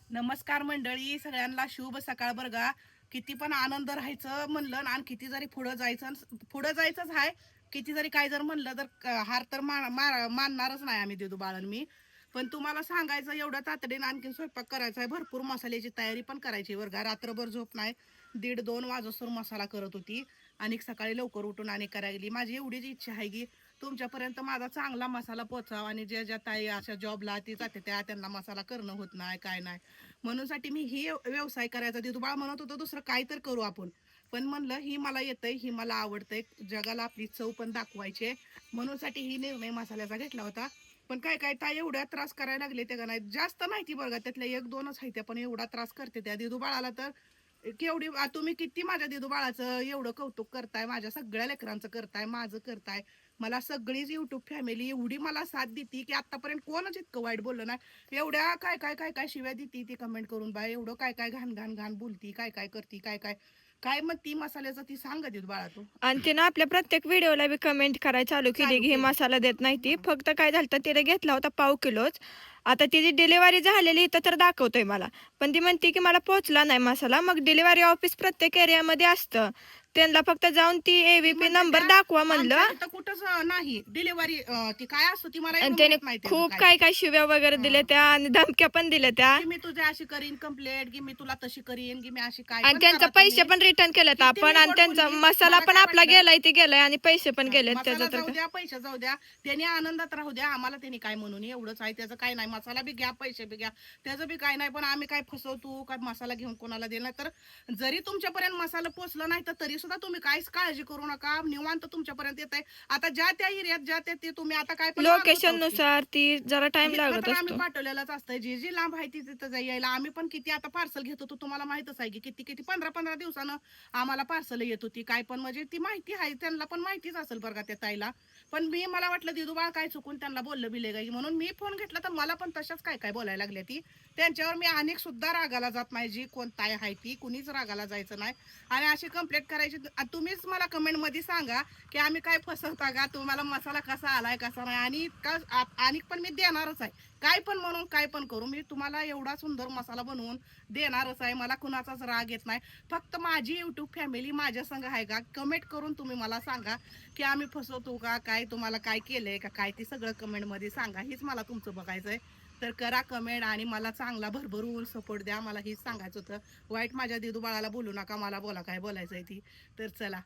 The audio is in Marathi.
नमस्कार मंडळी, सगळ्यांना शुभ सकाळ. बरं, किती पण आनंद राहायचं म्हणलं आणि किती जरी पुढं जायचंच आहे. किती जरी काय जर म्हणलं तर हार तर मानणारच नाही आम्ही देदू बाळन मी. पण तुम्हाला सांगायचं एवढं तातडीनं आणखी स्वयंपाक करायचा आहे. भरपूर मसाल्याची तयारी पण करायची. बरं, रात्रभर झोप नाही. 1:30-2 वाजोस्तर मसाला करत होती आणि सकाळी लवकर उठून आणि करायला गेली. माझी एवढीच इच्छा आहे की तुमच्यापर्यंत माझा चांगला मसाला पोचावा आणि ज्या ज्या ताई अशा जॉबला ती जाते त्या त्यांना मसाला करणं होत नाही, काय नाही. म्हणूनसाठी मी ही व्यवसाय करायचा. ते बाळ म्हणत होतं दुसरं काय तर करू आपण, पण म्हणलं ही मला येतंय, ही मला आवडतंय, जगाला आपली चव पण दाखवायची. म्हणूनसाठी ही निर्णय मसाल्याचा घेतला होता. पण काय काय ताई एवढ्या त्रास करायला लागले त्या का नाही, जास्त नाही ती बघा, त्यातल्या 1-2च आहे त्या, पण एवढा त्रास करते त्या दिदू बाळाला. तर केवढी तुम्ही किती माझ्या दिदू बाळाचं एवढं कौतुक करताय, माझ्या सगळ्या लेकरांचं करताय, माझं करताय. मला सगळीच युट्यूब फॅमिली एवढी मला साथ देते की आतापर्यंत कोणच इतकं वाईट बोललं नाही. एवढ्या काय काय काय काय शिव्या देते ती कमेंट करून, बाय एवढं काय काय घाण घाण घाण बोलती, काय काय करती, काय काय काय मग ती मसाल्याचं ती सांग देत बाळा तू. आणि तिनं आपल्या प्रत्येक व्हिडिओला बी कमेंट करायला चालू केली चालू की हे केली. मसाला देत नाही ती. फक्त काय झालं तर तिने घेतला होता पाव किलोच. आता तिची डिलिव्हरी झालेली इथं तर दाखवतोय मला, पण ती म्हणते की मला पोहोचला नाही मसाला. मग डिलिव्हरी ऑफिस प्रत्येक एरियामध्ये असतं, त्यांना फक्त जाऊन ती ती एव्हीपी म्हणते नंबर त्या दाखवा आमच्या म्हणलं. इथं कुठंच नाही डिलिव्हरी. ती काय असतो ती मला आणि एवढं त्याने माहित नाही त्याचं खूप काय. काय काय शिव्या वगैरे दिल्या त्या आणि धमक्या पण दिल्या त्या. की मी तुझ्या अशी करीन कंप्लेंट, की मी तुला तशी करीन, की मी अशी काय आणि पण त्यांचे करा पैसे तुम्ही. पण रिटर्न केलेत किती आपण, मी आणि गोड त्यांचा बोलली, मसाला मला पण काय आपला वाटलं, गेलाय ते गेलाय आणि पैसे पण गेलेत त्याचं मसाला तर जाऊ काय. द्या, पैसे जाऊ द्या, त्यांनी आनंदात राहू द्या, आम्हाला त्यांनी काय म्हणून एवढंच आहे. त्याचं काय नाही, मसाला बी घ्या, पैसे बी घ्या, त्याचं बी काय नाही. पण आम्ही काय फसवतो काय मसाला घेऊन कोणाला देणार? तर जरी तुमच्यापर्यंत मसाला पोचला नाही तर तरी सुद्धा तुम्ही काहीच काळजी करू नका, निवांत तुमच्यापर्यंत येत आहे. आता ज्या त्या एरियात ज्या त्या ते तुम्ही आता काय पण मागवत लोकेशन आहोत की नुसार ती जरा टाइम इथनं लागत तर आम्ही असतो. पाठवलेलंच असतं. जी जी लांब आहे ती तिथं यायला आम्ही पण किती आता पार्सल घेत होतो तुम्हाला माहितच आहे की किती किती 15-15 दिवसानं आम्हाला पार्सल येत होती. काय पण म्हणजे ती माहिती आहे, त्यांना पण माहितीच असेल बरं का त्या ताईला. पण मी मला वाटलं दिदू बाळ काय चुकून त्यांना बोललं बिले गाई, म्हणून मी फोन घेतला तर मला पण तशाच काय काय बोलायला लागल्या ती. त्यांच्यावर मी अनेक सुद्धा रागाला जात नाही. जी कोण ताई आहे ती कुणीच रागाला जायचं नाही आणि अशी कंप्लेंट करायची. तुम्हीच मला कमेंट मध्ये सांगा की आम्ही काय फसवता का, तुम्हाला मसाला कसा आलाय कसा नाही. आणि आणि पण मी देणारच आहे, काय पण म्हणून काय पण करू, मी तुम्हाला एवढा सुंदर मसाला बनवून देणारच आहे. मला कुणाचाच राग येत नाही. फक्त माझी युट्यूब फॅमिली माझ्या संग आहे का, कमेंट करून तुम्ही मला सांगा की आम्ही फसवतो का काय, तुम्हाला काय केलंय का काय, ते सगळं कमेंट मध्ये सांगा. हीच मला तुमचं बघायचंय. तर करा कमेंट आणि मला चांगला भरभरून सपोर्ट द्या. मला हीच सांगायचं होतं. वाईट माझ्या दिदू बाळाला बोलू नका, मला बोला काय बोलायचंय ती. तर चला.